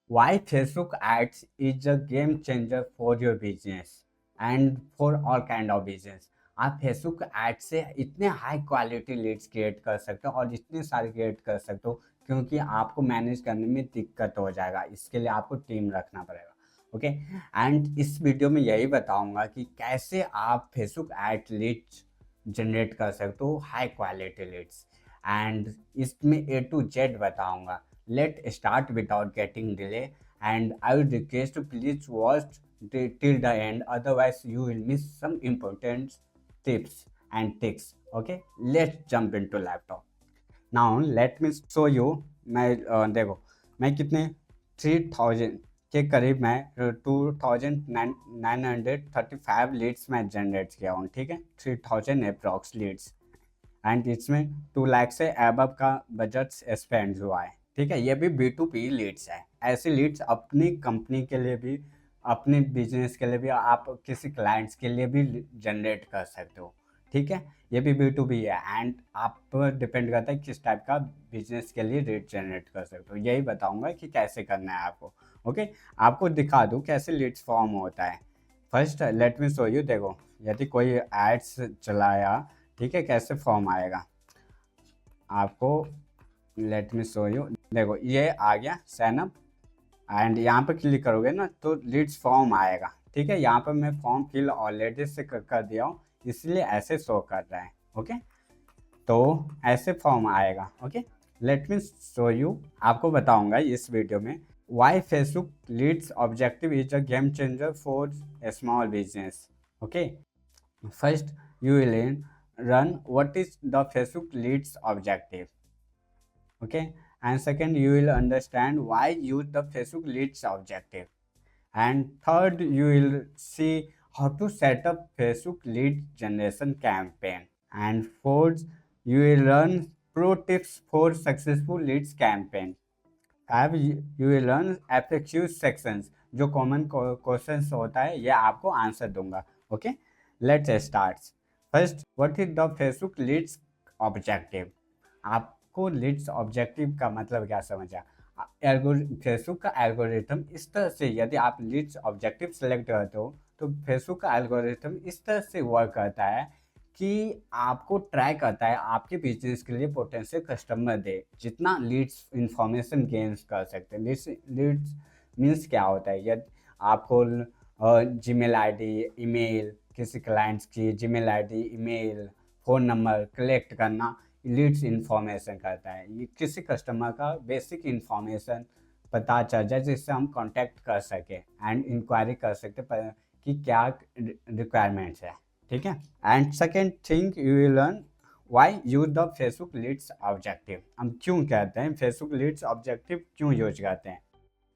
Why Facebook ads is a game changer for your business and for all kind of business. आप Facebook ad से इतने high quality leads create कर सकते हो और इतने सारे क्रिएट कर सकते हो क्योंकि आपको मैनेज करने में दिक्कत हो जाएगा। इसके लिए आपको टीम रखना पड़ेगा। ओके, एंड इस वीडियो में यही बताऊंगा कि कैसे आप फेसबुक एड लीड्स जनरेट कर सकते हो, हाई क्वालिटी लीड्स, एंड इसमें ए टू जेड बताऊंगा। Let's start without getting delay, and I would request to please watch till the end, otherwise you will miss some important tips and tricks. Okay, let's jump into laptop. Now let me show you। मैं देखो मैं कितने 3000 के करीब मैं 2935 Leeds मैं generate किया हूँ। ठीक है, 3000 अप्रॉक्स लीड्स, एंड इसमें 2 लाख से अबव का बजट स्पेंड हुआ है। ठीक है, ये भी B2B लीड्स है। ऐसी लीड्स अपनी कंपनी के लिए भी, अपने बिजनेस के लिए भी, आप किसी क्लाइंट्स के लिए भी जनरेट कर सकते हो। ठीक है, ये भी B2B है, एंड आप पर डिपेंड करता है किस टाइप का बिजनेस के लिए लीड जनरेट कर सकते हो। यही बताऊंगा कि कैसे करना है आपको। ओके, आपको दिखा दूँ कैसे लीड्स फॉर्म होता है। First let me show you. देखो, यदि कोई एड्स चलाया, ठीक है, कैसे फॉर्म आएगा आपको। Late me show you. देखो ये आ गया साइन अप, एंड यहाँ पर क्लिक करोगे ना तो लीड्स फॉर्म आएगा। ठीक है, यहाँ पर मैं फॉर्म फिल ऑलरेडी से कर दिया हूँ, इसलिए ऐसे शो कर रहा है। ओके, तो ऐसे फॉर्म आएगा। Okay, let me show you. आपको बताऊंगा इस वीडियो में why Facebook leads objective is a game changer for a small business. Okay, first you will run what is the Facebook leads objective. Okay, and second you will understand why use the Facebook leads objective, and third you will see how to set up Facebook lead generation campaign, and fourth you will learn pro tips for successful leads campaign। अब you will learn FAQ sections, जो common questions होता है ये आपको answer दूंगा। Okay, let's start. First, what is the Facebook leads objective. आपको leads objective का मतलब क्या समझा। फेसबुक का एल्गोरिथम इस तरह से, यदि आप लीड्स ऑब्जेक्टिव सेलेक्ट करते हो तो फेसबुक का एल्गोरिथम इस तरह से वर्क करता है कि आपको ट्राई करता है आपके बिजनेस के लिए पोटेंशियल कस्टमर दे जितना लीड्स इंफॉर्मेशन गेन्स कर सकते हैं। लीड्स मीन्स क्या होता है, यदि आपको जीमेल आईडी, ईमेल, किसी क्लाइंट्स की Gmail ID, email, phone number collect करना लीड्स इंफॉर्मेशन करता है। ये किसी कस्टमर का बेसिक इंफॉर्मेशन पता चल जाए जिससे हम कांटेक्ट कर सके एंड इंक्वायरी कर सकते कि क्या रिक्वायरमेंट्स है। ठीक है, and second thing you will learn why use the Facebook leads objective. हम क्यों कहते हैं फेसबुक लीड्स ऑब्जेक्टिव क्यों यूज करते हैं।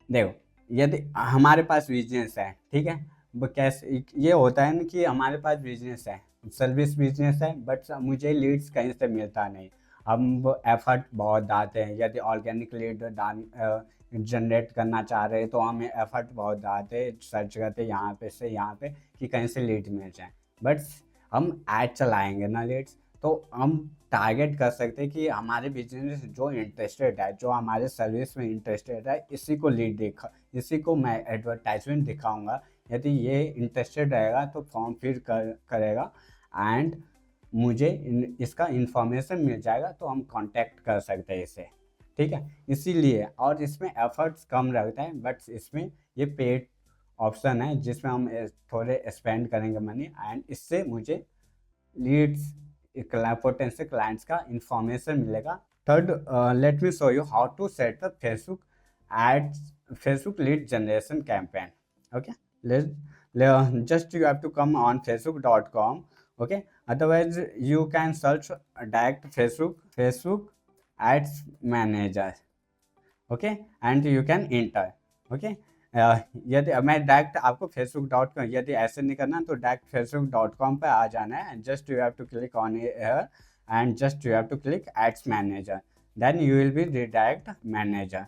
देखो, यदि हमारे पास बिजनेस है, ठीक है, वो कैसे ये होता है ना कि हमारे पास बिजनेस है, सर्विस बिजनेस है, बट मुझे लीड्स कहीं से मिलता नहीं। हम एफर्ट बहुत डालते हैं, यदि ऑर्गेनिक लीड जनरेट करना चाह रहे हैं तो हम एफर्ट बहुत डालते हैं, सर्च करते यहाँ पे से यहाँ पे कि कहीं से लीड मिल जाए। बट हम ऐड चलाएंगे ना लीड्स, तो हम टारगेट कर सकते हैं कि हमारे बिजनेस जो इंटरेस्टेड है, जो हमारे सर्विस में इंटरेस्टेड है, इसी को लीड दिखा, इसी को मैं एडवर्टाइजमेंट दिखाऊंगा। यदि ये इंटरेस्टेड रहेगा तो फॉर्म फिल करेगा एंड मुझे इसका इंफॉर्मेशन मिल जाएगा तो हम कांटेक्ट कर सकते हैं इसे। ठीक है, इसीलिए, और इसमें एफर्ट्स कम रहता है, बट इसमें ये पेड ऑप्शन है जिसमें हम थोड़े स्पेंड करेंगे मनी, एंड इससे मुझे लीड्स पोटेंशियल क्लाइंट्स का इंफॉर्मेशन मिलेगा। Third, let me show you how to set up Facebook ads, Facebook lead generation campaign. Okay, just you have to come on facebook.com। okay, otherwise you can search direct Facebook ads manager। Okay, and you can inter. Okay, यदि मैं direct आपको facebook.com, यदि ऐसे नहीं करना तो direct facebook.com पर आ जाना है। Just you have to click on here and just you have to click ads manager, then you will be direct manager.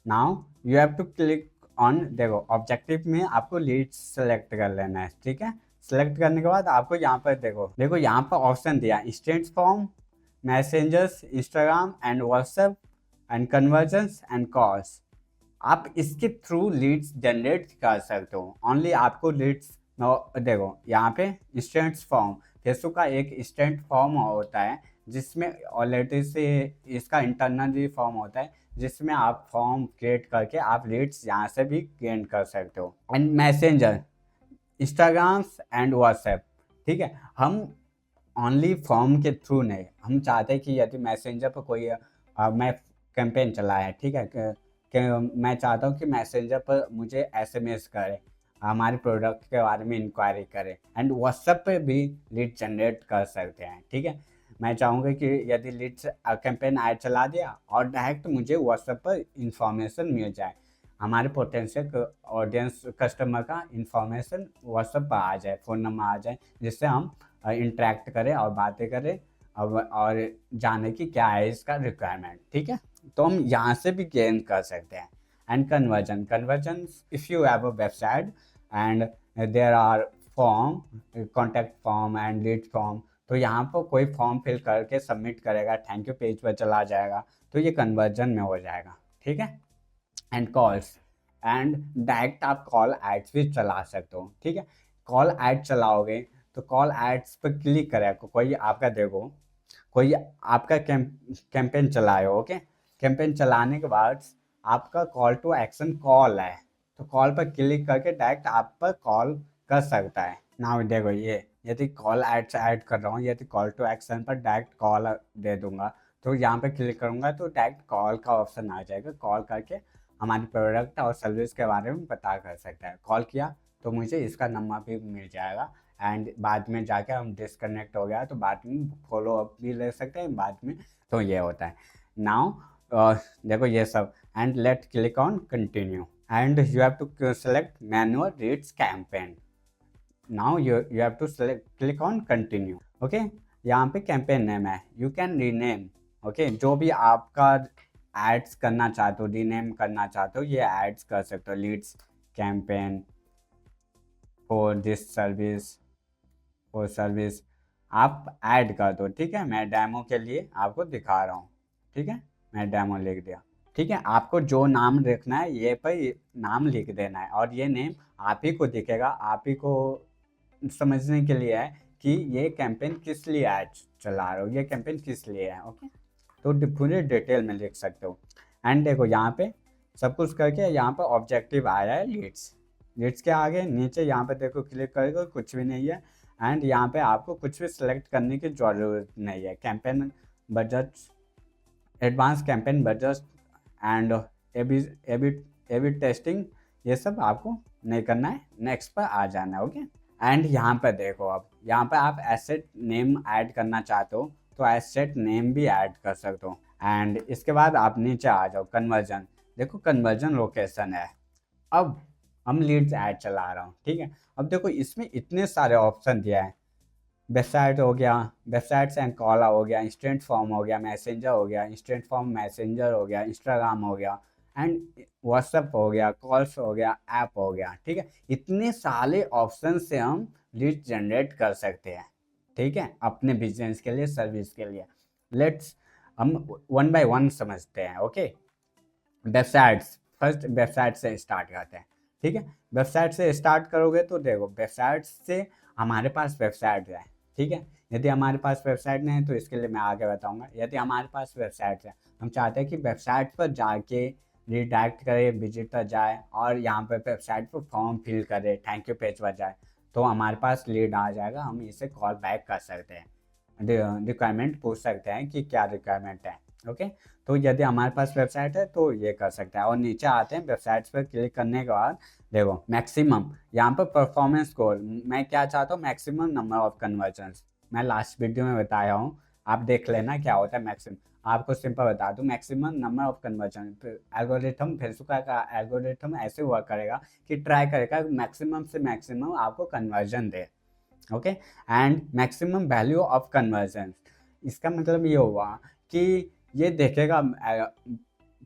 Now you have to click on, देखो ऑब्जेक्टिव में आपको लीड सेलेक्ट कर लेना है। ठीक है, सेलेक्ट करने के बाद आपको यहाँ पर देखो यहाँ पर ऑप्शन दिया instant form, messengers, Instagram and WhatsApp, and convergence and calls. आप इसके थ्रू लीड्स जनरेट कर सकते हो। ओनली आपको लीड्स देखो यहाँ पे इंस्टेंट फॉर्म, फेसबुक का एक इंस्टेंट फॉर्म होता है जिसमें ऑलरेडी से इसका इंटरनली फॉर्म होता है जिसमें आप फॉर्म क्रिएट करके आप लीड्स यहाँ से भी गेन कर सकते हो। And messenger, Instagram and WhatsApp, ठीक है। हम ओनली फॉर्म के थ्रू नहीं, हम चाहते हैं कि यदि मैसेंजर पर कोई मैं कैंपेन चलाया है, ठीक है, मैं चाहता हूँ कि मैसेंजर पर मुझे एसएमएस करे, हमारे प्रोडक्ट के बारे में इंक्वायरी करे, एंड व्हाट्सएप पे भी लीड जनरेट कर सकते हैं, ठीक है। मैं चाहूँगा कि यदि लीड्स कैंपेन ऐड चला दिया और डायरेक्ट मुझे व्हाट्सएप पर इंफॉर्मेशन मिल जाए, हमारे पोटेंशियल ऑडियंस कस्टमर का इंफॉर्मेशन व्हाट्सएप पर आ जाए, फ़ोन नंबर आ जाए, जिससे हम इंटरेक्ट करें और बातें करें और जाने की क्या है इसका रिक्वायरमेंट, ठीक है। तो हम यहाँ से भी गेन कर सकते हैं। And conversion, if you have a website and there are form, contact form and lead form, तो यहाँ पर कोई फॉर्म फिल करके सबमिट करेगा, थैंक यू पेज पर चला जाएगा, तो ये कन्वर्जन में हो जाएगा, ठीक है। एंड कॉल्स, एंड डायरेक्ट आप कॉल एड्स भी चला सकते हो, ठीक है। कॉल एड चलाओगे तो कॉल एड्स पर क्लिक करेगा कोई, आपका देखो कोई आपका कैंपेन चलाए, ओके। कैंपेन चलाने के बाद आपका कॉल टू एक्शन कॉल है, तो कॉल पर क्लिक करके डायरेक्ट आप पर कॉल कर सकता है। ना देखो ये यदि कॉल एड्स ऐड कर रहा हूँ, यदि कॉल टू एक्शन पर डायरेक्ट कॉल दे दूंगा, तो यहाँ पे क्लिक करूँगा तो डायरेक्ट कॉल का ऑप्शन आ जाएगा, कॉल करके हमारी प्रोडक्ट और सर्विस के बारे में पता कर सकता है। कॉल किया तो मुझे इसका नंबर भी मिल जाएगा, एंड बाद में जाके हम डिस्कनेक्ट हो गया तो बाद में फॉलो अप भी ले सकते हैं बाद में, तो ये होता है। नाउ देखो ये सब, and let click on continue, and you have to select manual leads campaign. Now you have to select click on continue, okay. यहाँ पे कैंपेन नेम है, यू कैन रीनेम, ओके। जो भी आपका एड्स करना चाहते हो, रीनेम करना चाहते हो, ये एड्स कर सकते हो, leads campaign for this service, for service आप ऐड कर दो, ठीक है। मैं डेमो के लिए आपको दिखा रहा हूँ, ठीक है। मैं डेमो लिख दिया, ठीक है। आपको जो नाम लिखना है ये पर नाम लिख देना है, और ये नेम आप ही को दिखेगा, आप ही को समझने के लिए है कि ये कैंपेन किस लिए ऐड चला रहे हो, ये कैंपेन किस लिए है, ओके। तो पूरे डिटेल में लिख सकते हो। एंड देखो यहाँ पे सब कुछ करके यहाँ पे ऑब्जेक्टिव आया है लीड्स, लीड्स के आगे नीचे यहाँ पे देखो क्लिक करेगा कुछ भी नहीं है, एंड यहाँ पे आपको कुछ भी सिलेक्ट करने की ज़रूरत नहीं है। Campaign budget, advance campaign budget and AB testing, ये सब आपको नहीं करना है, नेक्स्ट पर आ जाना है, ओके। एंड यहाँ पे देखो, अब यहाँ पे आप एसेट नेम ऐड करना चाहते हो तो एसेट नेम भी ऐड कर सकते हो। एंड इसके बाद आप नीचे आ जाओ, कन्वर्जन, देखो कन्वर्जन लोकेशन है। अब हम लीड्स ऐड चला रहा हूँ, ठीक है। अब देखो इसमें इतने सारे ऑप्शन दिया है, वेबसाइट हो गया, वेबसाइट्स एंड कॉल हो गया, इंस्टेंट फॉर्म हो गया, मैसेंजर हो गया, इंस्टेंट फॉर्म मैसेंजर हो गया, इंस्टाग्राम हो गया, एंड व्हाट्सएप हो गया, कॉल्स हो गया, ऐप हो गया, ठीक है। इतने सारे ऑप्शन से हम लीड जनरेट कर सकते हैं, ठीक है, अपने बिजनेस के लिए, सर्विस के लिए। लेट्स हम वन बाय वन समझते हैं, ओके। वेबसाइट्स, फर्स्ट वेबसाइट से स्टार्ट करते हैं, ठीक है। वेबसाइट से स्टार्ट करोगे तो देखो वेबसाइट से हमारे पास वेबसाइट है, ठीक है। यदि हमारे पास वेबसाइट नहीं है तो इसके लिए मैं आगे बताऊंगा। यदि हमारे पास वेबसाइट है, हम चाहते हैं कि वेबसाइट पर जाके रिडायरेक्ट करे, विजिटर जाए और यहाँ पर वेबसाइट पर फॉर्म फिल करे, थैंक यू पेज पर जाए, तो हमारे पास लीड आ जाएगा, हम इसे कॉल बैक कर सकते हैं, रिक्वायरमेंट पूछ सकते हैं कि क्या रिक्वायरमेंट है, ओके। तो यदि हमारे पास वेबसाइट है तो ये कर सकते हैं। और नीचे आते हैं, वेबसाइट्स पर क्लिक करने के बाद देखो मैक्सिमम, यहाँ पर परफॉर्मेंस स्कोर, मैं क्या चाहता हूँ, मैक्सिमम नंबर ऑफ कन्वर्जन्स, मैं लास्ट वीडियो में बताया हूँ, आप देख लेना क्या होता है मैक्सिमम। आपको सिंपल बता दूँ, maximum number of conversion algorithm, Facebook का एल्गोरिथम ऐसे हुआ करेगा कि ट्राई करेगा मैक्सिमम से मैक्सिमम आपको conversion they, okay. And maximum value of conversion, इसका मतलब ये हुआ कि ये देखेगा,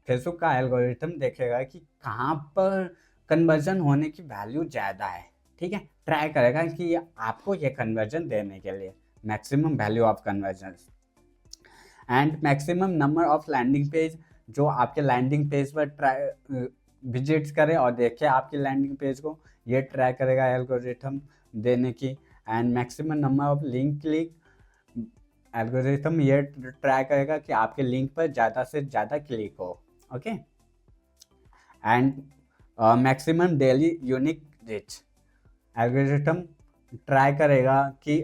फेसबुक का एल्गोरिथम देखेगा कि कहाँ पर कन्वर्जन होने की वैल्यू ज़्यादा है, ठीक है। ट्राई करेगा कि आपको ये कन्वर्जन देने के लिए, maximum value of conversion. And maximum number of landing page, जो आपके लैंडिंग पेज पर विजिट्स करे और देखे आपकी लैंडिंग पेज को, ये ट्राई करेगा एल्गोरिथम देने की। And maximum number of link click, algorithm ये ट्राई करेगा कि आपके लिंक पर ज़्यादा से ज़्यादा क्लिक हो। Okay, and maximum daily unique reach, algorithm try करेगा कि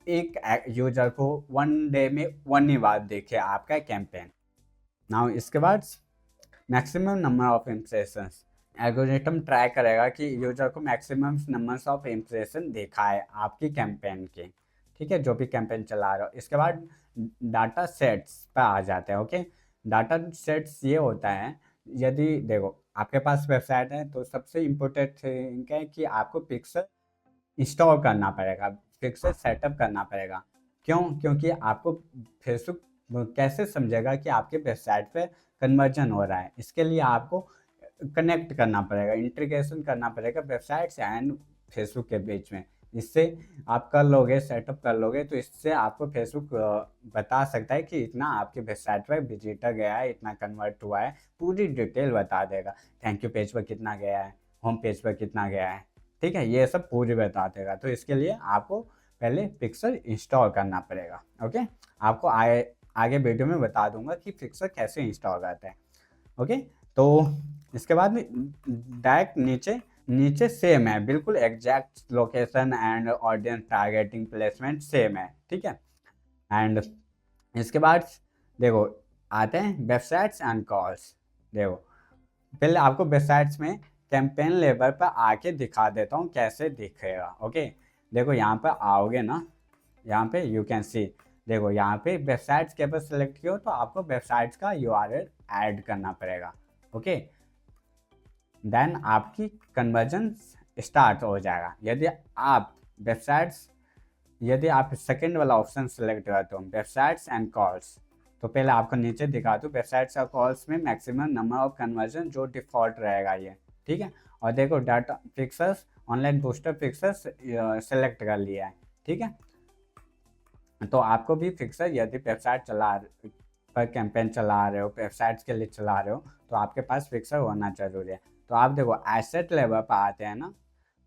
एक यूजर को वन डे में 1 ही बार देखे आपका कैंपेन। नाउ इसके बाद maximum number of impressions, algorithm try करेगा कि यूजर को मैक्सिमम नंबर्स ऑफ इम्प्रेशन दिखाए आपकी कैंपेन के, ठीक है, जो भी कैंपेन चला रहे हो। इसके बाद डाटा सेट्स पर आ जाते हैं। ओके, डाटा सेट्स ये होता है, यदि देखो आपके पास वेबसाइट है तो सबसे इम्पोर्टेंट थिंग है कि आपको पिक्सल इंस्टॉल करना पड़ेगा, पिक्सल सेटअप करना पड़ेगा। क्यों? क्योंकि आपको फेसबुक कैसे समझेगा कि आपके वेबसाइट पे कन्वर्जन हो रहा है, इसके लिए आपको कनेक्ट करना पड़ेगा, इंटीग्रेशन करना पड़ेगा वेबसाइट्स एंड फेसबुक के बीच में। इससे आप कर लोगे, सेटअप कर लोगे, तो इससे आपको फेसबुक बता सकता है कि इतना आपके वेबसाइट पर विजिटर गया है, इतना कन्वर्ट हुआ है, पूरी डिटेल बता देगा। थैंक यू पेज पर कितना गया है, होम पेज पर कितना गया है, ठीक है, ये सब पूरी बता देगा। तो इसके लिए आपको पहले पिक्सल इंस्टॉल करना पड़ेगा। ओके, आपको आगे वीडियो में बता दूंगा कि पिक्सल कैसे इंस्टॉल करते हैं। ओके, तो इसके बाद में डायरेक्ट नीचे नीचे सेम है, बिल्कुल exact location and audience targeting placement same है, ठीक है। एंड इसके बाद देखो आते हैं वेबसाइट्स एंड कॉल्स। देखो पहले आपको वेबसाइट्स में कैंपेन लेवल पर आके दिखा देता हूँ कैसे दिखेगा। ओके, देखो यहाँ पर आओगे ना, यहाँ पे यू कैन सी, देखो यहाँ पे वेबसाइट्स के ऊपर सेलेक्ट किया तो आपको वेबसाइट्स का यूआरएल ऐड करना पड़ेगा। ओके, देन आपकी कन्वर्जन स्टार्ट हो जाएगा। यदि आप सेकंड वाला ऑप्शन सेलेक्ट करते हो वेबसाइट्स एंड कॉल्स, तो पहले आपको नीचे दिखा दूँ वेबसाइट्स और कॉल्स में मैक्सिमम नंबर ऑफ कन्वर्जन जो डिफ़ॉल्ट रहेगा ये, ठीक है। और देखो data fixers, online booster fixers select कर लिया है, ठीक है। तो आपको भी फिक्सर यदि वेबसाइट पर कैंपेन चला रहे हो, वेबसाइट्स के लिए चला रहे हो, तो आपके पास फिक्सर होना जरूरी है। तो आप देखो एसेट लेवल पर आते हैं ना,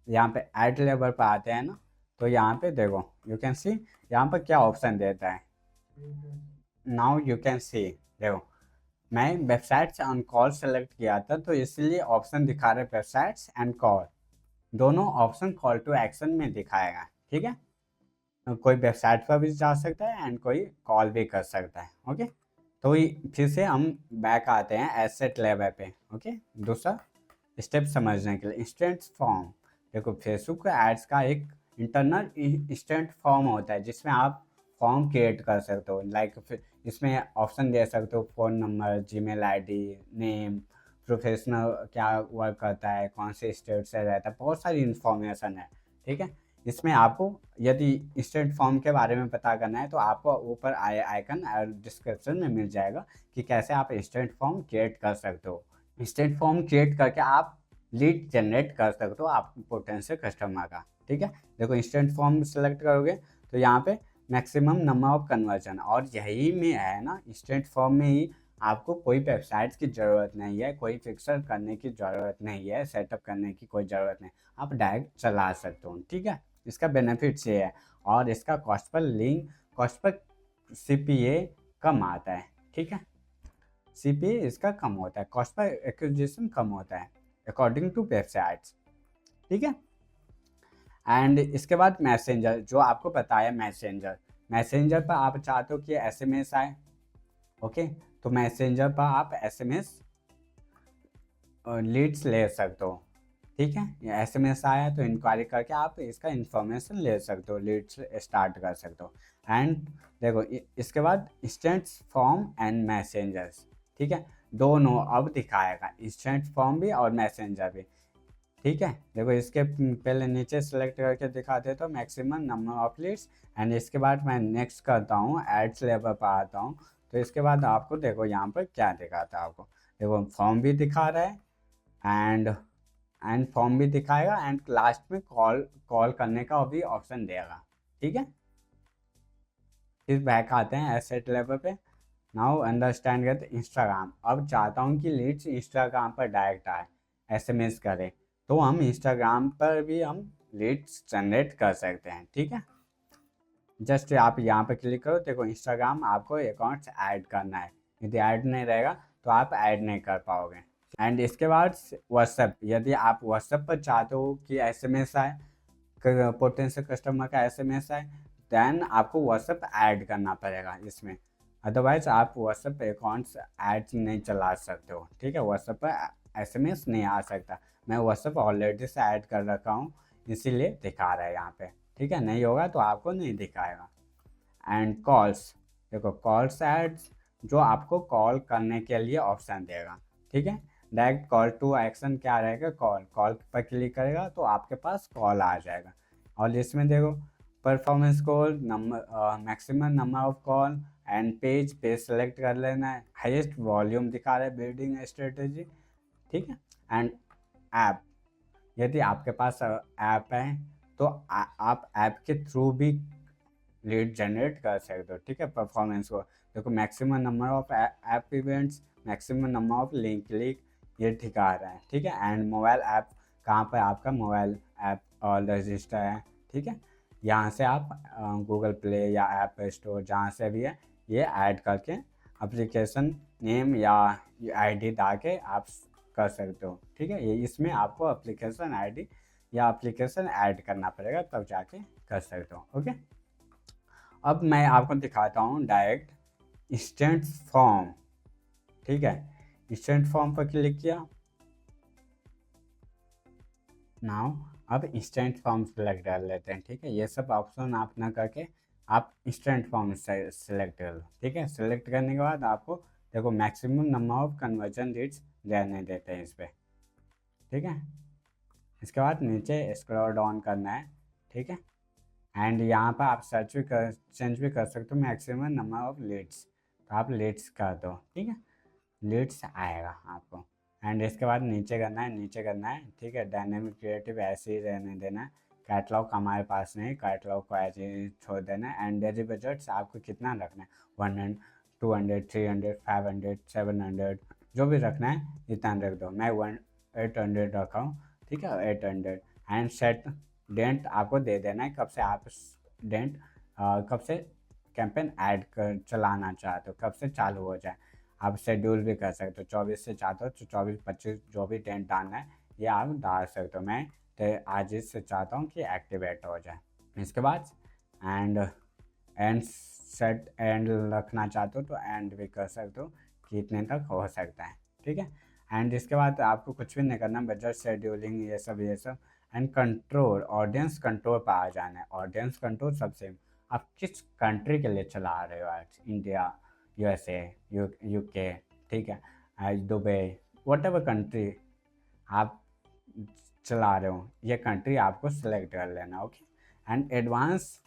यहाँ पे एड लेवल पर आते हैं ना, तो यहाँ पे देखो यू कैन सी यहाँ पर क्या ऑप्शन देता है। नाउ यू कैन सी, देखो मैं वेबसाइट्स एंड कॉल सेलेक्ट किया था तो इसलिए ऑप्शन दिखा रहे वेबसाइट्स एंड कॉल, दोनों ऑप्शन कॉल टू एक्शन में दिखाएगा, ठीक है। कोई वेबसाइट पर भी जा सकता है एंड कोई कॉल भी कर सकता है। ओके, तो फिर से हम बैक आते हैं एसेट लेवल पे। ओके, दूसरा स्टेप समझने के लिए इंस्टेंट फॉर्म। देखो फेसबुक एड्स का एक इंटरनल इंस्टेंट फॉर्म होता है जिसमें आप फॉर्म क्रिएट कर सकते हो। लाइक इसमें ऑप्शन दे सकते हो phone number, Gmail ID, name, professional क्या वर्क करता है, कौन से स्टेट से रहता है, बहुत सारी इन्फॉर्मेशन है, ठीक है। इसमें आपको यदि इंस्टेंट फॉर्म के बारे में पता करना है तो आपको ऊपर आइकन और डिस्क्रिप्शन में मिल जाएगा कि कैसे आप इंस्टेंट फॉर्म क्रिएट कर सकते हो। इंस्टेंट फॉर्म क्रिएट करके आप लीड जनरेट कर सकते हो आप पोटेंशियल कस्टमर का, ठीक है। देखो इंस्टेंट फॉर्म सेलेक्ट करोगे तो यहाँ पे मैक्सिमम नंबर ऑफ कन्वर्जन, और यही में है ना, इंस्टेंट फॉर्म में ही आपको कोई वेबसाइट्स की ज़रूरत नहीं है, कोई फिक्सर करने की ज़रूरत नहीं है, सेटअप करने की कोई ज़रूरत नहीं, आप डायरेक्ट चला सकते हो, ठीक है। इसका बेनिफिट्स ये है, और इसका कॉस्ट पर सीपीए कम आता है, ठीक है। सीपीए इसका कम होता है, कॉस्ट पर एक्विजिशन कम होता है अकॉर्डिंग टू वेबसाइट्स, ठीक है। एंड इसके बाद मैसेंजर, जो आपको बताया मैसेंजर पर आप चाहते हो कि एसएमएस आए। ओके, तो मैसेंजर पर आप एसएमएस लीड्स ले सकते हो, ठीक है। एसएमएस आया तो इंक्वायरी करके आप इसका इंफॉर्मेशन ले सकते हो, लीड्स स्टार्ट कर सकते हो। एंड देखो इसके बाद इंस्टेंट फॉर्म एंड मैसेंजर्स, ठीक है, दोनों अब दिखाएगा, इंस्टेंट फॉर्म भी और मैसेंजर भी, ठीक है। देखो इसके पहले नीचे सेलेक्ट करके दिखा देता हूँ मैक्सिमम नंबर ऑफ लीड्स, एंड इसके बाद मैं नेक्स्ट करता हूँ, एड्स लेवल पर आता हूँ। तो इसके बाद आपको देखो यहाँ पर क्या दिखाता है, आपको देखो फॉर्म भी दिखा रहा है एंड फॉर्म भी दिखाएगा, एंड लास्ट में कॉल करने का भी ऑप्शन देगा, ठीक है। फिर बैक आते हैं एसेट लेवल पे। नाउ अंडरस्टैंड करते इंस्टाग्राम। अब चाहता हूँ कि लीड्स इंस्टाग्राम पर डायरेक्ट आए, एसएमएस करें, तो हम इंस्टाग्राम पर भी हम लीड्स जनरेट कर सकते हैं। ठीक है, जस्ट आप यहाँ पे क्लिक करो, देखो इंस्टाग्राम आपको अकाउंट्स ऐड करना है, यदि ऐड नहीं रहेगा तो आप ऐड नहीं कर पाओगे। एंड इसके बाद व्हाट्सएप, यदि आप व्हाट्सएप पर चाहते हो कि एसएमएस आए, पोटेंशियल कस्टमर का एसएमएस आए, देन आपको व्हाट्सएप ऐड करना पड़ेगा इसमें, अदरवाइज आप व्हाट्सएप अकाउंट्स ऐड नहीं चला सकते हो। ठीक है, व्हाट्सएप पर एसएमएस नहीं आ सकता, मैं व्हाट्सएप ऑलरेडी से ऐड कर रखा हूँ, इसीलिए दिखा रहा है यहाँ पे। ठीक है, नहीं होगा तो आपको नहीं दिखाएगा। एंड कॉल्स, देखो कॉल्स एड्स जो आपको कॉल करने के लिए ऑप्शन देगा। ठीक है, डायरेक्ट कॉल टू एक्शन क्या रहेगा, कॉल कॉल पर क्लिक करेगा तो आपके पास कॉल आ जाएगा। और इसमें देखो performance call, number, maximum number of call and page select कर लेना है, हाईएस्ट वॉल्यूम दिखा रहा है, बिल्डिंग स्ट्रेटेजी। ठीक है, एंड ऐप, यदि आपके पास ऐप है तो आप ऐप के थ्रू भी लीड जनरेट कर सकते हो। ठीक है, परफॉर्मेंस को देखो, maximum number of app events, maximum number of link click, ये दिखा रहा है। ठीक है, एंड मोबाइल ऐप, कहाँ पर आपका मोबाइल ऐप और रजिस्टर है। ठीक है, यहाँ से आप गूगल प्ले या ऐप स्टोर जहाँ से भी है ये ऐड करके एप्लीकेशन नेम या आईडी डाल के आप कर सकते हो। ठीक है, ये इसमें आपको एप्लीकेशन आईडी या एप्लीकेशन ऐड करना पड़ेगा, तब जाके कर सकते हो। ओके, अब मैं आपको दिखाता हूँ डायरेक्ट इंस्टेंट फॉर्म। ठीक है, इंस्टेंट फॉर्म पर क्लिक किया, नाउ अब इंस्टेंट फॉर्म सेलेक्ट कर लेते हैं। ठीक है, ये सब ऑप्शन आप ना करके आप इंस्टेंट फॉर्म सेलेक्ट कर लो। ठीक है, सेलेक्ट करने के बाद आपको देखो maximum number of conversion rates रहने देते हैं इस पर। ठीक है, इसके बाद नीचे स्क्रॉल डाउन करना है। ठीक है, एंड यहाँ पर आप चेंज भी कर सकते हो मैक्सिमम नंबर ऑफ लीड्स, तो आप लीड्स कर दो। ठीक है, लीड्स आएगा आपको। एंड इसके बाद नीचे करना है, नीचे करना है। ठीक है, डायनेमिक क्रिएटिव ऐसे ही रहने देना है, कैटलॉग हमारे पास नहीं, कैटलॉग को ऐसे ही छोड़ देना है। एंड डेली बजट्स आपको कितना रखना है, 100, 200, 300, 500, 700, जो भी रखना है इतना रख दो। मैं 800 रखा हूँ। ठीक है, 800। एंड सेट डेंट आपको दे देना है, कब से आप डेंट कब से कैंपेन ऐड कर चलाना चाहते हो, कब से चालू हो जाए। आप शेड्यूल भी कर सकते हो, 24 से चाहते हो तो 24-25 जो भी डेट डालना है ये आप डाल सकते हो। मैं तो आज से चाहता हूँ कि एक्टिवेट हो जाए। इसके बाद एंड सेट एंड रखना चाहते हो तो एंड भी कर सकते हो कि इतने तक हो सकता है। ठीक है, एंड इसके बाद आपको कुछ भी नहीं करना, बजट शेड्यूलिंग ये सब एंड कंट्रोल, ऑडियंस कंट्रोल पर आ जाना है। ऑडियंस कंट्रोल सबसे, आप किस कंट्री के लिए चला रहे हो आज, इंडिया, यूएसए, यूके, ठीक है, दुबई, वट एवर कंट्री आप चला रहे हो, ये कंट्री आपको सेलेक्ट कर लेना। Okay, and advance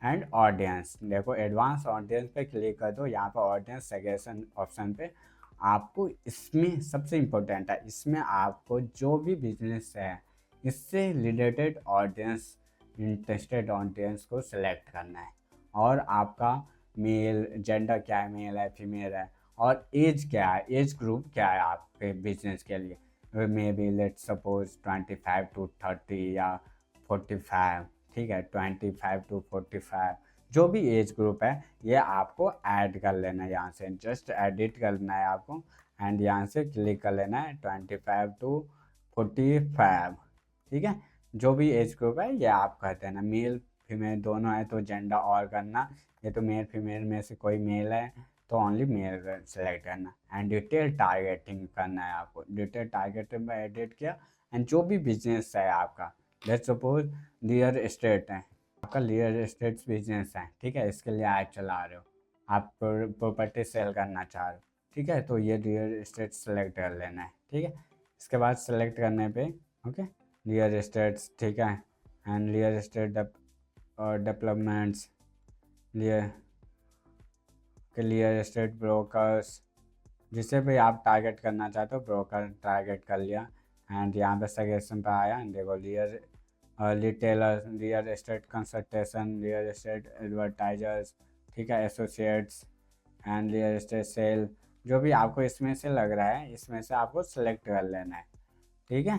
and audience, देखो एडवांस ऑडियंस पे क्लिक कर दो, यहाँ पर ऑडियंस सजेशन ऑप्शन पे आपको, इसमें सबसे इम्पोर्टेंट है, इसमें आपको जो भी बिजनेस है इससे रिलेटेड ऑडियंस, इंटरेस्टेड ऑडियंस को सिलेक्ट करना है। और आपका मेल जेंडर क्या है, मेल है फीमेल है, और एज क्या है, एज ग्रुप क्या है आपके बिजनेस के लिए, may be let's suppose 25 to 30 या 45। ठीक है, 25 to 45 जो भी एज ग्रुप है ये आपको ऐड कर लेना है, यहाँ से जस्ट एडिट करना है आपको। एंड यहाँ से क्लिक कर लेना है 25 to 45। ठीक है, जो भी एज ग्रुप है ये आप कर देना, मेल फीमेल दोनों है तो जेंडर और करना, ये तो मेल फीमेल में से कोई मेल है तो ओनली मेल सेलेक्ट करना। एंड डिटेल टारगेटिंग करना है आपको, डिटेल टारगेटिंग में एडिट किया। एंड जो भी बिजनेस है आपका, लेट्स सपोज रियल एस्टेट है आपका, रियल एस्टेट बिजनेस है, ठीक है, इसके लिए ऐड चला रहे हो, आप प्रॉपर्टी सेल करना चाह रहे हो। ठीक है, तो ये रियल एस्टेट सेलेक्ट कर लेना है। ठीक है, इसके बाद सेलेक्ट करने पे ओके रियल एस्टेट्स, ठीक है, and real estate developments, real estate brokers, जिसे भी आप टारगेट करना चाहते हो ब्रोकर टारगेट कर लिया। एंड यहाँ पे सजेशन पे आया, देखो retailer, real estate consultation, real estate advertisers, ठीक है, associates and real estate sale, जो भी आपको इसमें से लग रहा है इसमें से आपको सेलेक्ट कर लेना है। ठीक है।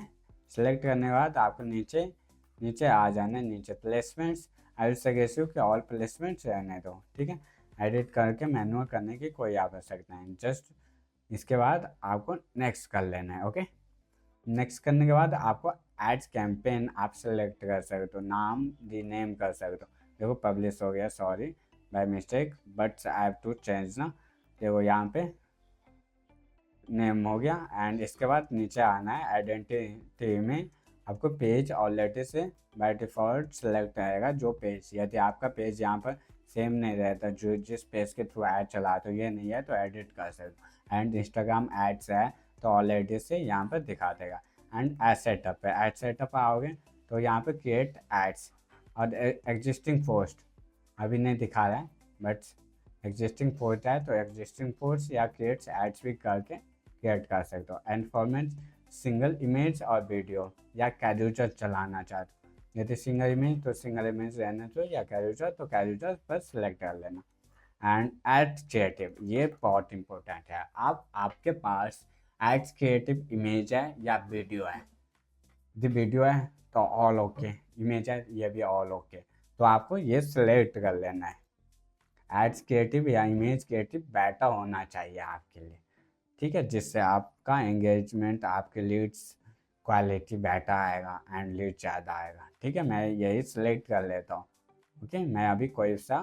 सेलेक्ट करने के बाद आपको नीचे नीचे आ जाना है, नीचे placements. I will suggest you कि ऑल प्लेसमेंट्स रहने दो, ठीक है। एडिट करके मैनुअल करने की कोई आवश्यकता नहीं, जस्ट इसके बाद आपको नेक्स्ट कर लेना है। ओके, नेक्स्ट करने के बाद आपको एड्स कैंपेन आप सेलेक्ट कर सकते हो, नाम रीनेम कर सकते हो। देखो पब्लिश हो गया, sorry by mistake, but I have to change ना। देखो यहाँ पे नेम हो गया। एंड इसके बाद नीचे आना है आइडेंटिटी में, आपको पेज ऑलरेडी से बाय डिफ़ॉल्ट सेलेक्ट आएगा जो पेज, यदि आपका पेज यहाँ पर सेम नहीं रहता जो जिस पेज के थ्रू ऐड चला तो ये नहीं है तो एडिट कर सकते हो। एंड इंस्टाग्राम एड्स है तो ऑलरेडी से यहाँ पर दिखा देगा। एंड एड सेटअप है, एड सेटअप आओगे तो यहाँ पर क्रिएट एड्स और एग्जिस्टिंग पोस्ट अभी नहीं दिखा रहा है, बट एग्जिस्टिंग पोस्ट है तो एग्जिस्टिंग पोस्ट या क्रिएट्स एड्स भी करके क्रिएट कर सकते हो। एंड फॉर्मेट सिंगल इमेज और वीडियो या कैरूचर चलाना चाहते हो, यदि सिंगल इमेज तो सिंगल इमेज रहना चाहिए, या कैरूचर तो कैरूचर पर सिलेक्ट कर लेना। एंड एड क्रिएटिव, ये बहुत इंपॉर्टेंट है। आप आपके पास एड क्रिएटिव इमेज है या वीडियो है, यदि वीडियो है तो ऑल ओके, इमेज है ये भी ऑल ओके, तो आपको ये सिलेक्ट कर लेना है। एड्स क्रिएटिव या इमेज क्रिएटिव बेटर होना चाहिए आपके लिए, ठीक है, जिससे आपका एंगेजमेंट, आपके लीड्स क्वालिटी बेटर आएगा एंड लीड ज़्यादा आएगा, ठीक है। मैं यही सिलेक्ट कर लेता हूँ। ओके, मैं अभी कोई सा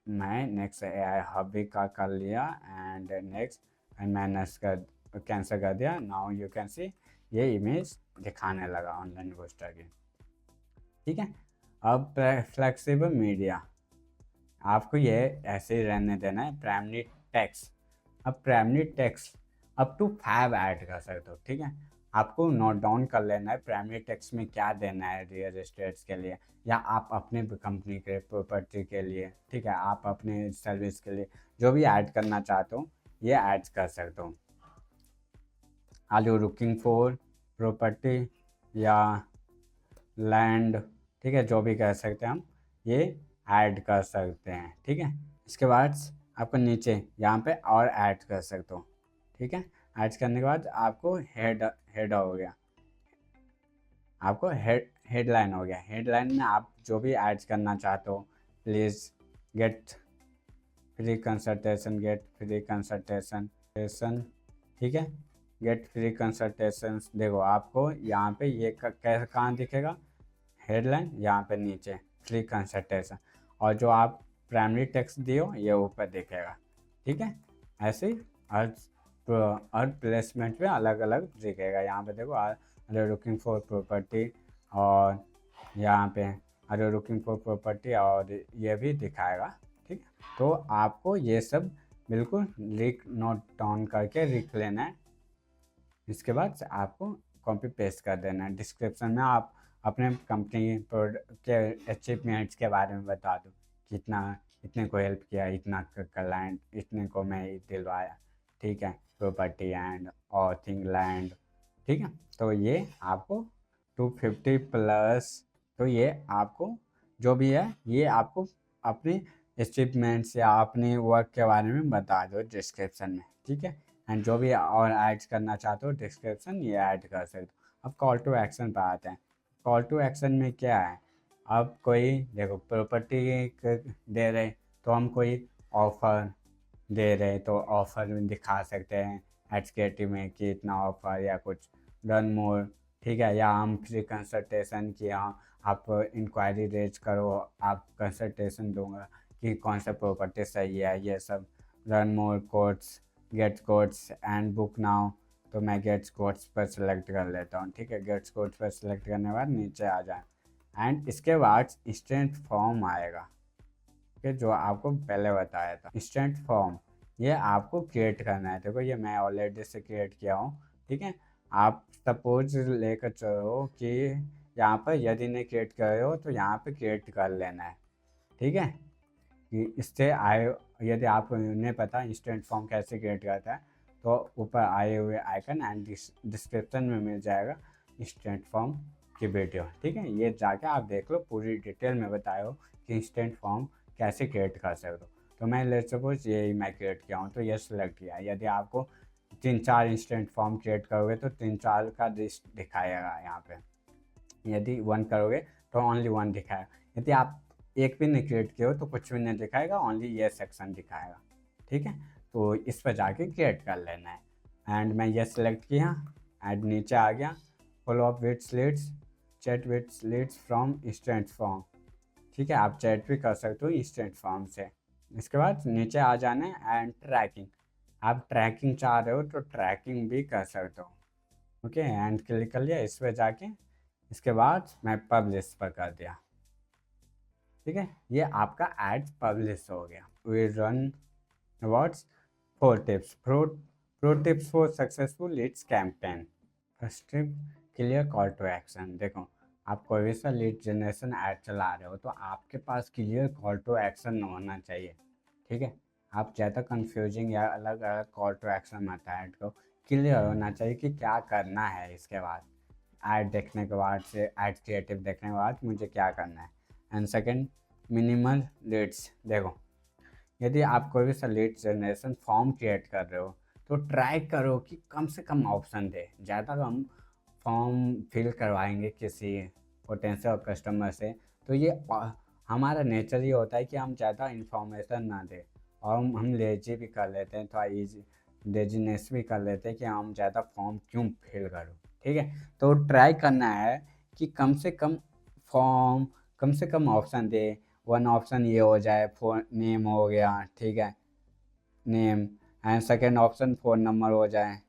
मैं नेक्स्ट AI हब का कर लिया एंड नेक्स्ट मैंने इसका कैंसिल कर दिया। नाउ यू कैन सी ये इमेज दिखाने लगा ऑनलाइन बूस्टर की, ठीक है। अब फ्लेक्सिबल मीडिया आपको ये ऐसे ही रहने देना है, प्राइमरी टेक्स्ट। अब primary text up to 5 add कर सकते हो, ठीक है। आपको नोट डाउन कर लेना है प्राइमरी टेक्स्ट में क्या देना है रियल एस्टेट्स के लिए, या आप अपने कंपनी के प्रॉपर्टी के लिए, ठीक है, आप अपने सर्विस के लिए जो भी ऐड करना चाहते हो ये ऐड कर सकते हो। Are you looking for property या लैंड, ठीक है, जो भी कह सकते हैं हम ये ऐड कर सकते हैं, ठीक है। इसके बाद आपको नीचे यहाँ पे और ऐड कर सकते हो, ठीक है। ऐड करने के बाद आपको हेड हो गया, आपको हेडलाइन हो गया। हेडलाइन में आप जो भी ऐड करना चाहते हो, please get free consultation, get free consultation, ठीक है, गेट फ्री कंसल्टेशन। देखो आपको यहाँ पे ये कहाँ दिखेगा, हेडलाइन यहाँ पे नीचे फ्री कंसल्टेशन, और जो आप प्राइमरी टेक्स्ट दियो ये ऊपर दिखेगा, ठीक है। ऐसे ही हर प्लेसमेंट में अलग अलग दिखेगा। यहाँ पे देखो आर लुकिंग फॉर प्रॉपर्टी, और यहाँ पे आर लुकिंग फॉर प्रॉपर्टी, और ये भी दिखाएगा, ठीक है। तो आपको ये सब बिल्कुल नोट डाउन करके लिख लेना है। इसके बाद आपको कॉपी पेस्ट कर देना है। डिस्क्रिप्शन में आप अपने कंपनी के अचीवमेंट्स के बारे में बता दो, कितना इतने को हेल्प किया, इतना क्लाइंट, इतने को मैं दिलवाया, ठीक है, प्रॉपर्टी एंड और थिंग लैंड, ठीक है। तो ये आपको 250 प्लस, तो ये आपको जो भी है ये आपको अपने अचीवमेंट्स या अपने वर्क के बारे में बता दो डिस्क्रिप्शन में, ठीक है। एंड जो भी और ऐड करना चाहते हो डिस्क्रिप्शन ये ऐड कर सकते हो। अब कॉल टू एक्शन पर आते हैं। कॉल टू एक्शन में क्या है, अब कोई देखो प्रॉपर्टी दे रहे तो हम कोई ऑफ़र दे रहे तो ऑफ़र दिखा सकते हैं एचकेटी में कि इतना ऑफ़र या कुछ रन मोर, ठीक है, या हम फ्री कंसल्टेशन कि हाँ आप इंक्वायरी रेज करो, आप कंसल्टेशन दूंगा कि कौन सा प्रॉपर्टी सही है, ये सब run more quotes, gets quotes and book now. तो मैं गेट्स कोट्स पर सिलेक्ट कर लेता हूँ, ठीक है। गेट्स कोट्स पर सिलेक्ट करने के बाद नीचे आ जाए एंड इसके बाद इंस्टेंट फॉर्म आएगा, कि जो आपको पहले बताया था इंस्टेंट फॉर्म, ये आपको क्रिएट करना है। देखो ये मैं ऑलरेडी से क्रिएट किया हूँ, ठीक है। आप सपोज लेकर चलो कि यहाँ पर यदि नहीं क्रिएट कर रहे हो तो यहाँ पे क्रिएट कर लेना है, ठीक है। कि इससे आए, यदि आपको नहीं पता इंस्टेंट फॉर्म कैसे क्रिएट करता है तो ऊपर आए हुए आइकन एंड डिस्क्रिप्शन में मिल जाएगा इंस्टेंट फॉर्म की वीडियो, ठीक है। ये जाके आप देख लो, पूरी डिटेल में बताए हो कि इंस्टेंट फॉर्म कैसे क्रिएट कर सकते हो। तो मैं लेट्स सपोज ये मैं क्रिएट किया हूँ तो ये सिलेक्ट किया। यदि आपको 3-4 इंस्टेंट फॉर्म क्रिएट करोगे तो 3-4 का लिस्ट दिखाएगा यहाँ पे। यदि 1 करोगे तो ओनली 1 दिखाएगा। यदि आप एक भी नहीं क्रिएट किए हो तो कुछ भी नहीं दिखाएगा, ओनली ये सेक्शन दिखाएगा। ठीक है, तो इस पर जाके क्रिएट कर लेना है। एंड मैं ये सिलेक्ट किया एंड नीचे आ गया follow up with leads, chat with leads from instant form. ठीक है, आप चैट भी कर सकते हो इंस्टेंट फॉर्म से। इसके बाद नीचे आ जाना है एंड ट्रैकिंग। आप ट्रैकिंग चाह रहे हो तो ट्रैकिंग भी कर सकते हो। ओके, एंड क्लिक कर लिया इस पर जाके। इसके बाद मैं पब्लिश पर कर दिया। ठीक है, ये आपका एड पब्लिश हो गया। We run what's 4 tips, pro tips for successful leads campaign. First tip, clear call to action. देखो, आप कोई भी सा लीड जनरेशन ऐड चला रहे हो तो आपके पास क्लियर कॉल टू एक्शन होना चाहिए। ठीक है, आप ज़्यादा कंफ्यूजिंग या अलग अलग कॉल टू एक्शन मत ऐड करो, क्लियर होना चाहिए कि क्या करना है। इसके बाद ऐड देखने के बाद से ऐड क्रिएटिव देखने के बाद मुझे क्या करना है। And second, minimal leads. देखो, यदि आप कोई भी सा लीड जनरेशन फॉर्म क्रिएट कर रहे हो तो ट्राई करो कि कम से कम ऑप्शन दे। ज़्यादा हम फॉर्म फिल करवाएंगे किसी पोटेंशियल कस्टमर से तो ये हमारा नेचर ये होता है कि हम ज़्यादा इंफॉर्मेशन ना दें, और हम लेजी भी कर लेते हैं, थोड़ा ईजी लेजीनेस भी कर लेते हैं कि हम ज़्यादा फॉर्म क्यों फिल करो। ठीक है, तो ट्राई करना है कि कम से कम फॉर्म, कम से कम ऑप्शन दे। 1 ऑप्शन ये हो जाए, फ़ोन नेम हो गया। ठीक है, name. And second option phone number हो जाए।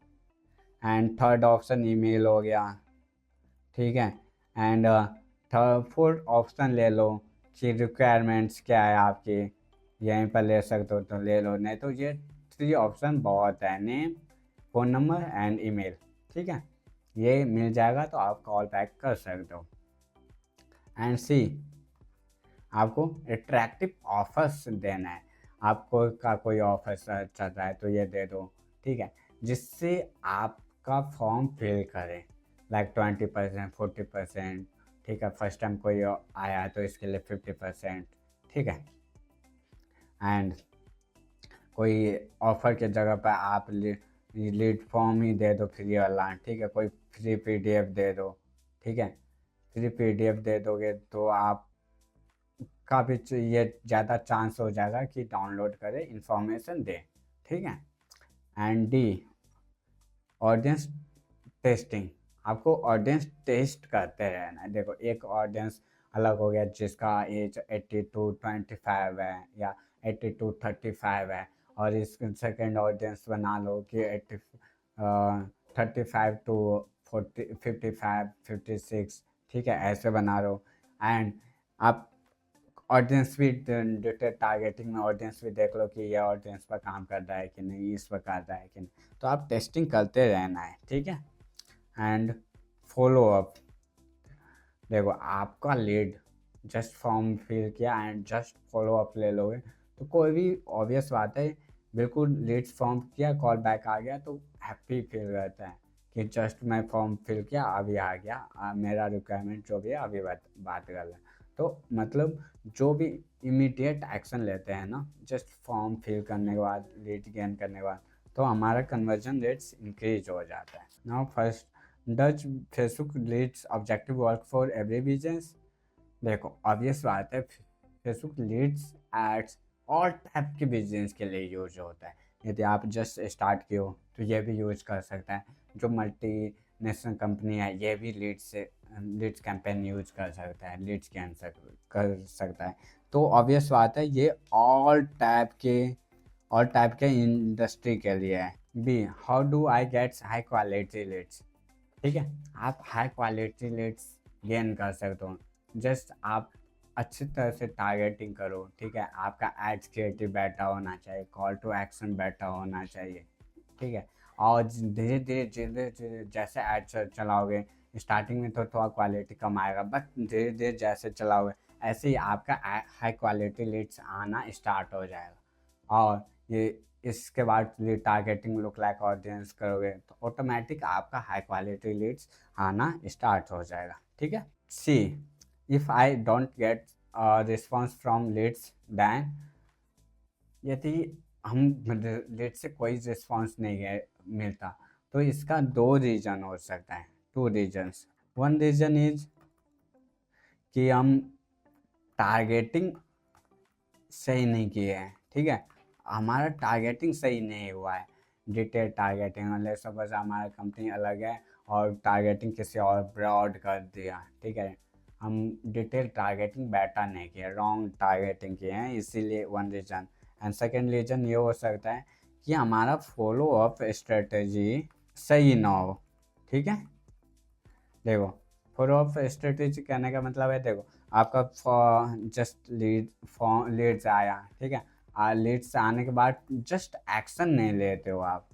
एंड थर्ड ऑप्शन ईमेल हो गया। ठीक है, एंड थर्ड फोर्थ ऑप्शन ले लो कि रिक्वायरमेंट्स क्या है आपकी, यहीं पर ले सकते हो तो ले लो, नहीं तो ये 3 ऑप्शन बहुत है, name, phone number and email. ठीक है, ये मिल जाएगा तो आप कॉल बैक कर सकते हो। एंड सी, आपको अट्रैक्टिव ऑफर्स देना है। आपको का कोई ऑफर चल रहा है तो ये दे दो। ठीक है, जिससे आपका फॉर्म फिल करें, लाइक 20%, 40%। ठीक है, फर्स्ट टाइम कोई आया तो इसके लिए 50%। ठीक है, एंड कोई ऑफर के जगह पर आप लीड फॉर्म ही दे दो फ्री वाला। ठीक है, कोई फ्री पीडीएफ दे दो। ठीक है, फ्री पीडीएफ दे दोगे तो आप का भी ये ज़्यादा चांस हो जाएगा कि डाउनलोड करे, इंफॉर्मेशन दे। ठीक है, एंड डी, ऑडियंस टेस्टिंग। आपको ऑडियंस टेस्ट करते रहना है। देखो, एक ऑडियंस अलग हो गया जिसका एज 80 to 25 है या 80 to 35 है, और इस सेकेंड ऑडियंस बना लो कि 35 to 55 56। ठीक है, ऐसे बना लो। एंड आप ऑडियंस भी टारगेटिंग में ऑडियंस भी देख लो कि ये ऑडियंस पर काम कर रहा है कि नहीं, इस पर कर रहा है कि नहीं। तो आप टेस्टिंग करते रहना है। ठीक है, एंड फॉलो अप। देखो, आपका लीड जस्ट फॉर्म फिल किया एंड जस्ट फॉलो अप ले लोगे तो कोई भी, ऑब्वियस बात है, बिल्कुल लीड्स फॉर्म किया कॉल बैक आ गया तो हैप्पी फील रहता है कि जस्ट मैं फॉर्म फिल किया अभी आ गया, मेरा रिक्वायरमेंट जो भी है अभी बात कर लें। तो मतलब जो भी इमीडिएट एक्शन लेते हैं ना, जस्ट फॉर्म फिल करने के बाद, लीड गेन करने के बाद, तो हमारा कन्वर्जन रेट्स इंक्रीज हो जाता है। Now first, does Facebook leads objective work for every business. देखो, ऑब्वियस बात है, Facebook leads ads all type के बिजनेस के लिए यूज होता है। यदि आप जस्ट स्टार्ट किए हो तो ये भी यूज कर सकता है। जो मल्टी नेशनल कंपनी है ये भी लीड्स कैंपेन यूज कर सकता है, लीड्स कर सकता है। तो ऑब्वियस बात है, ये ऑल टाइप के इंडस्ट्री के लिए है। B, how do I gets high quality leads. ठीक है, आप हाई क्वालिटी लीड्स गेन कर सकते हो। जस्ट आप अच्छी तरह से टारगेटिंग करो। ठीक है, आपका एड्स क्रिएटिव बेटर होना चाहिए, कॉल टू एक्शन बेटर होना चाहिए। ठीक है, और धीरे धीरे जैसे एड्स चलाओगे, स्टार्टिंग में तो थोड़ा क्वालिटी कम आएगा, बट धीरे धीरे जैसे चलाओगे ऐसे ही आपका हाई क्वालिटी लीड्स आना स्टार्ट हो जाएगा। और ये इसके बाद lead targeting look like audience करोगे तो ऑटोमेटिक आपका हाई क्वालिटी लीड्स आना स्टार्ट हो जाएगा। ठीक है, see, if I don't get response from leads then, यदि हम लेट से कोई रिस्पॉन्स नहीं है मिलता, तो इसका दो रीज़न हो सकता है, two reasons. One reason is कि हम टारगेटिंग सही नहीं किए हैं, ठीक है, हमारा टारगेटिंग सही नहीं हुआ है। डिटेल टारगेटिंग, मतलब सपोज हमारा कंपनी अलग है और टारगेटिंग किसी और ब्रॉड कर दिया, ठीक है, हम डिटेल टारगेटिंग बेटर नहीं किए, रॉन्ग टारगेटिंग किए हैं, इसीलिए one reason. And second reason ये हो सकता है कि हमारा फॉलो अप स्ट्रेटजी सही ना हो, ठीक है। देखो, फॉलो अप स्ट्रेटेजी कहने का मतलब है, देखो आपका जस्ट लीड्स आया, ठीक है, लीड्स आने के बाद जस्ट एक्शन नहीं लेते हो आप।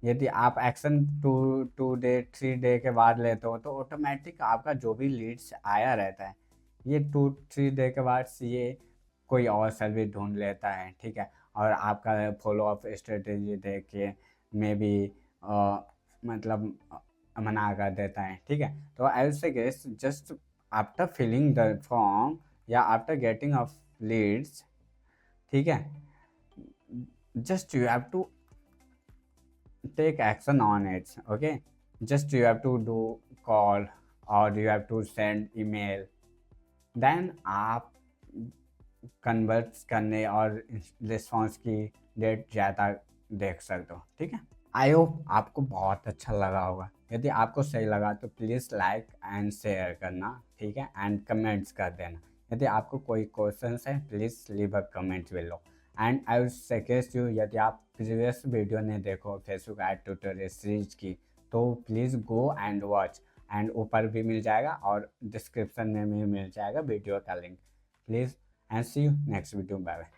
यदि आप एक्शन 2 डे 3 डे के बाद लेते हो तो ऑटोमेटिक आपका जो भी लीड्स आया रहता है, ये 2-3 डे के बाद ये कोई और सर्विस ढूंढ लेता है, ठीक है, और आपका फॉलो अप स्ट्रेटेजी देख के मे बी मतलब मना कर देता है, ठीक है। तो I will say guess just after filling the form या आफ्टर गेटिंग ऑफ लीड्स, ठीक है, just you have to take action on it, okay, just you have to do call or you have to send email, then आप convert करने और response की date ज़्यादा देख सकते हो, ठीक है। आई होप आपको बहुत अच्छा लगा होगा। यदि आपको सही लगा तो प्लीज़ लाइक एंड शेयर करना, ठीक है, एंड कमेंट्स कर देना। यदि आपको कोई क्वेश्चंस है please leave a comment below. And I will suggest you, यदि आप प्रीवियस वीडियो नहीं देखो फेसबुक ऐड ट्यूटोरियल सीरीज की, तो please go and watch, and ऊपर भी मिल जाएगा और डिस्क्रिप्शन में भी मिल जाएगा वीडियो का link. Please and see you next video, bye bye.